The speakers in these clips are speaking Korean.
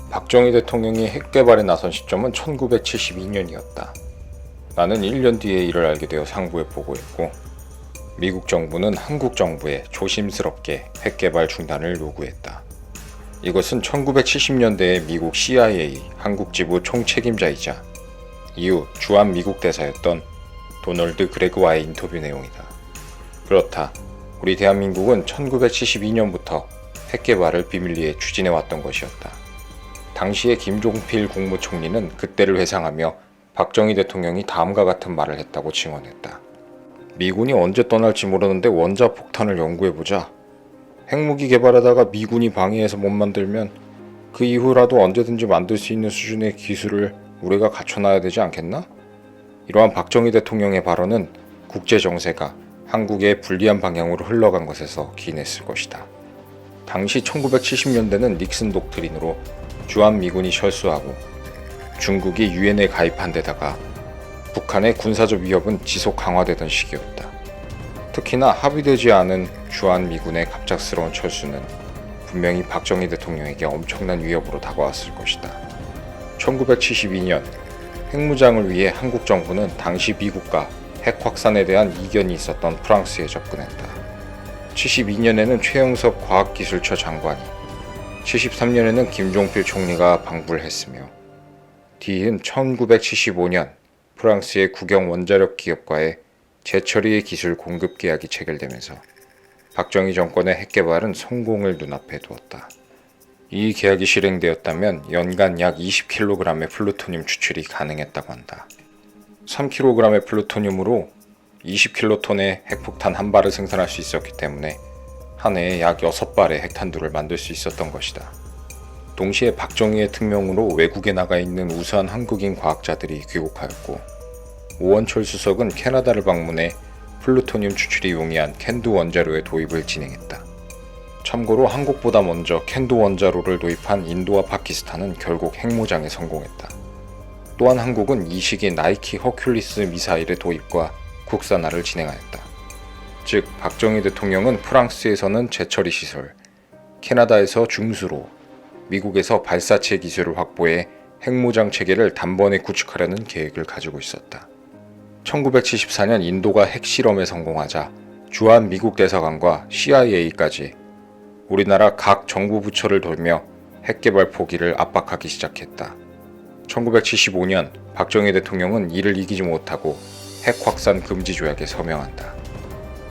박정희 대통령이 핵개발에 나선 시점은 1972년이었다. 나는 1년 뒤에 이를 알게 되어 상부에 보고했고, 미국 정부는 한국 정부에 조심스럽게 핵개발 중단을 요구했다. 이것은 1970년대에 미국 CIA 한국지부 총책임자이자 이후 주한 미국 대사였던 도널드 그레그와의 인터뷰 내용이다. 그렇다. 우리 대한민국은 1972년부터 핵개발을 비밀리에 추진해왔던 것이었다. 당시의 김종필 국무총리는 그때를 회상하며 박정희 대통령이 다음과 같은 말을 했다고 증언했다. 미군이 언제 떠날지 모르는데 원자폭탄을 연구해보자. 핵무기 개발하다가 미군이 방해해서 못 만들면 그 이후라도 언제든지 만들 수 있는 수준의 기술을 우리가 갖춰놔야 되지 않겠나? 이러한 박정희 대통령의 발언은 국제정세가 한국의 불리한 방향으로 흘러간 것에서 기인했을 것이다. 당시 1970년대는 닉슨 독트린으로 주한미군이 철수하고 중국이 유엔에 가입한 데다가 북한의 군사적 위협은 지속 강화되던 시기였다. 특히나 합의되지 않은 주한미군의 갑작스러운 철수는 분명히 박정희 대통령에게 엄청난 위협으로 다가왔을 것이다. 1972년 핵무장을 위해 한국 정부는 당시 미국과 핵 확산에 대한 이견이 있었던 프랑스에 접근했다. 72년에는 최영섭 과학기술처 장관이, 73년에는 김종필 총리가 방불 했으며 뒤인 1975년 프랑스의 국영 원자력 기업과의 재처리 기술 공급 계약이 체결되면서 박정희 정권의 핵개발은 성공을 눈앞에 두었다. 이 계약이 실행되었다면 연간 약 20kg의 플루토늄 추출이 가능했다고 한다. 3kg의 플루토늄으로 20킬로톤의 핵폭탄 한 발을 생산할 수 있었기 때문에 한 해에 약 6발의 핵탄두를 만들 수 있었던 것이다. 동시에 박정희의 특명으로 외국에 나가 있는 우수한 한국인 과학자들이 귀국하였고, 오원철 수석은 캐나다를 방문해 플루토늄 추출이 용이한 캔두 원자로의 도입을 진행했다. 참고로 한국보다 먼저 캔두 원자로를 도입한 인도와 파키스탄은 결국 핵무장에 성공했다. 또한 한국은 이 시기 나이키 허큘리스 미사일의 도입과 국산화를 진행하였다. 즉 박정희 대통령은 프랑스에서는 재처리 시설, 캐나다에서 중수로, 미국에서 발사체 기술을 확보해 핵무장 체계를 단번에 구축하려는 계획을 가지고 있었다. 1974년 인도가 핵실험에 성공하자 주한 미국 대사관과 CIA까지 우리나라 각 정부 부처를 돌며 핵개발 포기를 압박하기 시작했다. 1975년 박정희 대통령은 이를 이기지 못하고 핵 확산 금지 조약에 서명한다.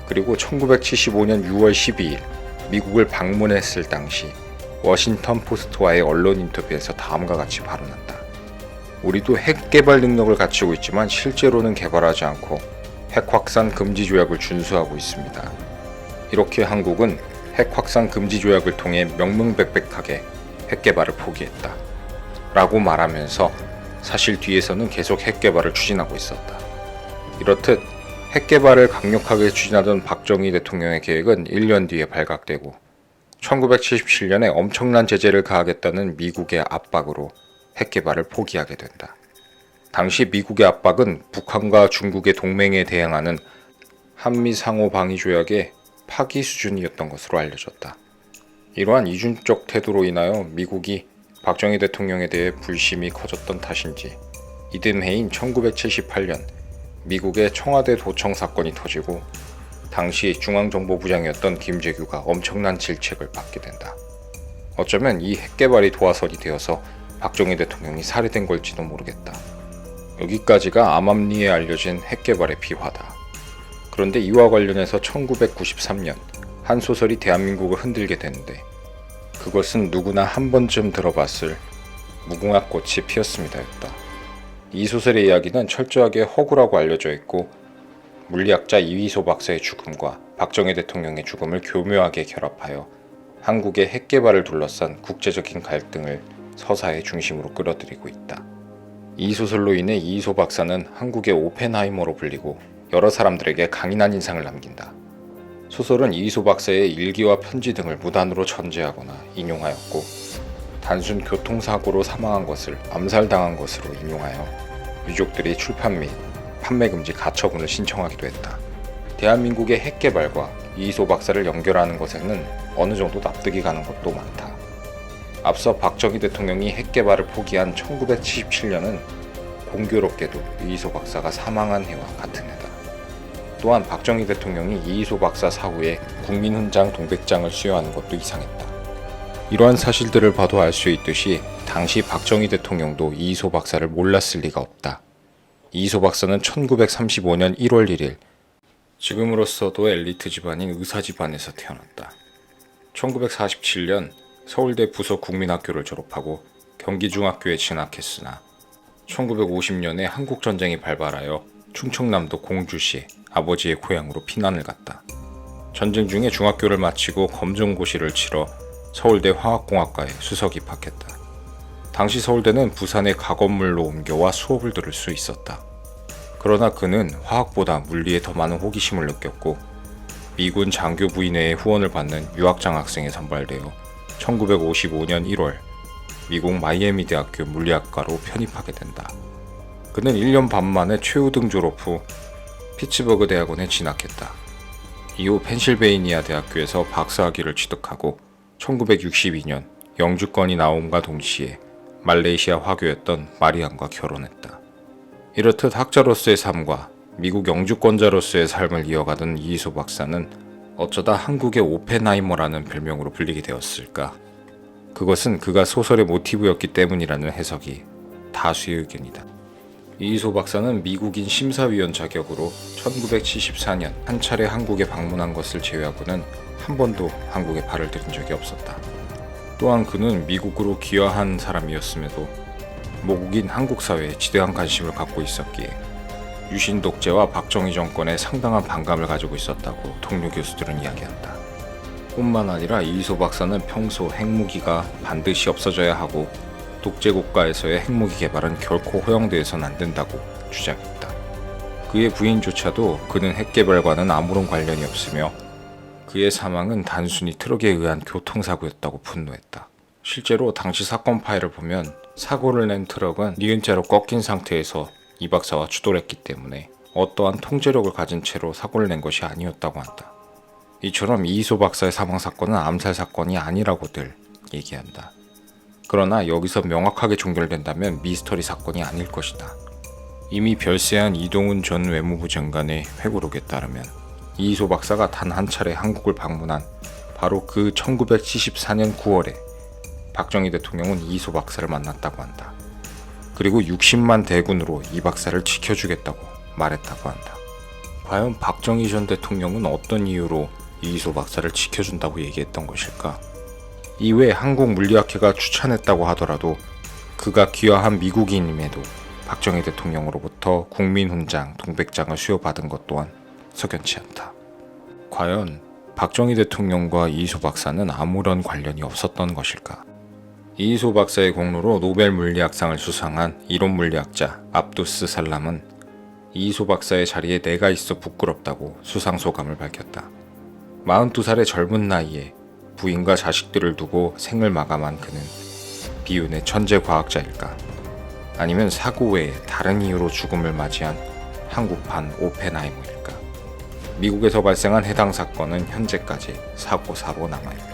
그리고 1975년 6월 12일 미국을 방문했을 당시 워싱턴 포스트와의 언론 인터뷰에서 다음과 같이 발언한다. 우리도 핵 개발 능력을 갖추고 있지만 실제로는 개발하지 않고 핵 확산 금지 조약을 준수하고 있습니다. 이렇게 한국은 핵 확산 금지 조약을 통해 명명백백하게 핵 개발을 포기했다. 라고 말하면서 사실 뒤에서는 계속 핵 개발을 추진하고 있었다. 이렇듯 핵 개발을 강력하게 추진하던 박정희 대통령의 계획은 1년 뒤에 발각되고 1977년에 엄청난 제재를 가하겠다는 미국의 압박으로 핵 개발을 포기하게 된다. 당시 미국의 압박은 북한과 중국의 동맹에 대항하는 한미 상호 방위 조약의 파기 수준이었던 것으로 알려졌다. 이러한 이중적 태도로 인하여 미국이 박정희 대통령에 대해 불심이 커졌던 탓인지 이듬해인 1978년 미국의 청와대 도청 사건이 터지고 당시 중앙정보부장이었던 김재규가 엄청난 질책을 받게 된다. 어쩌면 이 핵개발이 도화선이 되어서 박정희 대통령이 살해된 걸지도 모르겠다. 여기까지가 암암리에 알려진 핵개발의 비화다. 그런데 이와 관련해서 1993년 한 소설이 대한민국을 흔들게 되는데 그것은 누구나 한 번쯤 들어봤을 무궁화 꽃이 피었습니다였다. 이 소설의 이야기는 철저하게 허구라고 알려져 있고 물리학자 이휘소 박사의 죽음과 박정희 대통령의 죽음을 교묘하게 결합하여 한국의 핵개발을 둘러싼 국제적인 갈등을 서사의 중심으로 끌어들이고 있다. 이 소설로 인해 이휘소 박사는 한국의 오펜하이머로 불리고 여러 사람들에게 강인한 인상을 남긴다. 소설은 이휘소 박사의 일기와 편지 등을 무단으로 전제하거나 인용하였고 단순 교통사고로 사망한 것을 암살당한 것으로 인용하여 유족들이 출판 및 판매 금지 가처분을 신청하기도 했다. 대한민국의 핵개발과 이휘소 박사를 연결하는 것에는 어느 정도 납득이 가는 것도 많다. 앞서 박정희 대통령이 핵 개발을 포기한 1977년은 공교롭게도 이희소 박사가 사망한 해와 같은 해다. 또한 박정희 대통령이 이희소 박사 사후에 국민훈장 동백장을 수여하는 것도 이상했다. 이러한 사실들을 봐도 알 수 있듯이 당시 박정희 대통령도 이희소 박사를 몰랐을 리가 없다. 이희소 박사는 1935년 1월 1일 지금으로서도 엘리트 집안인 의사 집안에서 태어났다. 1947년 서울대 부속국민학교를 졸업하고 경기중학교에 진학했으나 1950년에 한국전쟁이 발발하여 충청남도 공주시 아버지의 고향으로 피난을 갔다. 전쟁 중에 중학교를 마치고 검정고시를 치러 서울대 화학공학과에 수석 입학했다. 당시 서울대는 부산의 가건물로 옮겨와 수업을 들을 수 있었다. 그러나 그는 화학보다 물리에 더 많은 호기심을 느꼈고 미군 장교 부인회의 후원을 받는 유학장학생에 선발되어 1955년 1월 미국 마이애미 대학교 물리학과로 편입하게 된다. 그는 1년 반 만에 최우등 졸업 후 피츠버그 대학원에 진학했다. 이후 펜실베이니아 대학교에서 박사학위를 취득하고 1962년 영주권이 나옴과 동시에 말레이시아 화교였던 마리안과 결혼했다. 이렇듯 학자로서의 삶과 미국 영주권자로서의 삶을 이어가던 이희소 박사는 어쩌다 한국의 오펜하이머라는 별명으로 불리게 되었을까? 그것은 그가 소설의 모티브였기 때문이라는 해석이 다수의 의견이다. 이희소 박사는 미국인 심사위원 자격으로 1974년 한 차례 한국에 방문한 것을 제외하고는 한 번도 한국에 발을 들인 적이 없었다. 또한 그는 미국으로 귀화한 사람이었음에도 모국인 한국 사회에 지대한 관심을 갖고 있었기에 유신 독재와 박정희 정권에 상당한 반감을 가지고 있었다고 동료 교수들은 이야기한다. 뿐만 아니라 이희소 박사는 평소 핵무기가 반드시 없어져야 하고 독재 국가에서의 핵무기 개발은 결코 허용되어서는 안 된다고 주장했다. 그의 부인조차도 그는 핵 개발과는 아무런 관련이 없으며 그의 사망은 단순히 트럭에 의한 교통사고였다고 분노했다. 실제로 당시 사건 파일을 보면 사고를 낸 트럭은 니은자로 꺾인 상태에서 이 박사와 추돌했기 때문에 어떠한 통제력을 가진 채로 사고를 낸 것이 아니었다고 한다. 이처럼 이희소 박사의 사망 사건은 암살 사건이 아니라고들 얘기한다. 그러나 여기서 명확하게 종결된다면 미스터리 사건이 아닐 것이다. 이미 별세한 이동훈 전 외무부 장관의 회고록에 따르면 이희소 박사가 단 한 차례 한국을 방문한 바로 그 1974년 9월에 박정희 대통령은 이희소 박사를 만났다고 한다. 그리고 60만 대군으로 이 박사를 지켜주겠다고 말했다고 한다. 과연 박정희 전 대통령은 어떤 이유로 이희소 박사를 지켜준다고 얘기했던 것일까? 이외에 한국물리학회가 추천했다고 하더라도 그가 귀화한 미국인임에도 박정희 대통령으로부터 국민훈장, 동백장을 수여받은 것 또한 석연치 않다. 과연 박정희 대통령과 이희소 박사는 아무런 관련이 없었던 것일까? 이희소 박사의 공로로 노벨 물리학상을 수상한 이론물리학자 압두스 살람은 이희소 박사의 자리에 내가 있어 부끄럽다고 수상 소감을 밝혔다. 42살의 젊은 나이에 부인과 자식들을 두고 생을 마감한 그는 비운의 천재 과학자일까? 아니면 사고 외에 다른 이유로 죽음을 맞이한 한국판 오펜하이머일까? 미국에서 발생한 해당 사건은 현재까지 사고사로 남아있다.